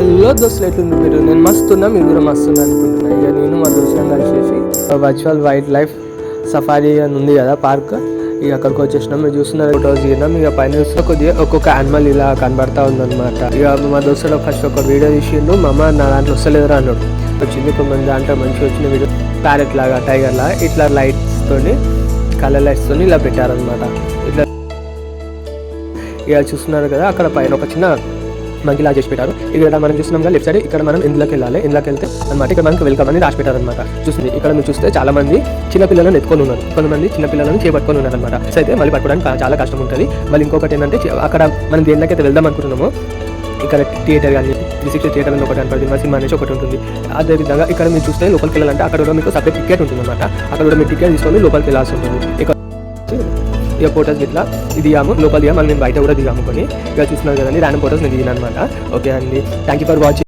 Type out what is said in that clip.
Hello దోస్తులు, ఎట్లుంది మీరు? నేను మస్తున్నా, మీరు కూడా మస్తున్నా అనుకుంటున్నా. ఇక నేను మా దోస్తులను కలిసేసి వర్చువల్ వైల్డ్ లైఫ్ సఫారీ అని ఉంది కదా పార్క్, ఇక అక్కడికి వచ్చేసినాం. మీరు చూస్తున్నారు, ఫోటోస్ దిగినాం. ఇక పైన చూస్తే కొద్దిగా ఒక్కొక్క యానిమల్ ఇలా కనబడతా ఉందన్నమాట. ఇక మా దోస్తులు ఫస్ట్ ఒక వీడియో తీసిండు. మా అమ్మ నా దాంట్లో వస్తలేదురా అన్నాడు. వచ్చింది కొంతమంది దాంట్లో మంచిగా వచ్చిన వీడియో. ప్యారెట్ లాగా, టైగర్ లాగా ఇట్లా లైట్స్తోని, కలర్ లైట్స్తోని ఇలా పెట్టారనమాట. ఇట్లా ఇక చూస్తున్నారు కదా, అక్కడ పైన ఒక చిన్న మనకి ఇలా చేసి పెట్టారు. ఇక్కడ మనం చూస్తున్నాం కదా లెఫ్ట్ సైడ్, ఇక్కడ మనం ఇందులోకి వెళ్ళాలి. ఇందులోకి వెళ్తే అనమాట ఇక్కడ మనకి వెల్కమ్ అని రాసి పెట్టారు అనమాట. చూస్తుంది ఇక్కడ మీరు చూస్తే చాలా మంది చిన్నపిల్లలను ఎత్తుకొని ఉన్నారు, కొంతమంది చిన్నపిల్లలను చేపట్టుకొని ఉన్నారు అనమాట. అయితే మళ్ళీ పట్టుకోవడానికి చాలా కష్టం ఉంటుంది. మళ్ళీ ఇంకొకటి ఏంటంటే, అక్కడ మనం దేనిలోకి అయితే వెళ్దాం అనుకుంటున్నామో ఇక్కడ థియేటర్ కానీ 360 థియేటర్ అని ఒకటి అనుకోండి, మా సినిమా అనేసి ఒకటి ఉంటుంది. అదేవిధంగా ఇక్కడ మీరు చూస్తే లోపలికి వెళ్ళాలంటే అక్కడ కూడా మీకు సపరేట్ టికెట్ ఉంటుంది అనమాట. అక్కడ కూడా మీరు టికెట్ తీసుకొని లోపలికి వెళ్ళాల్సి ఉంటుంది. ఇక ఫోటోస్ ఇట్లా దిగాము, లోపల దిగాము. మళ్ళీ నేను బయట కూడా దిగాము కొన్ని. ఇక చూస్తున్నారు కదండి, ర్యాండమ్ ఫోటోస్ నేను దిగిన అనమాట. ఓకే అండి, థ్యాంక్ యూ ఫర్ వాచింగ్.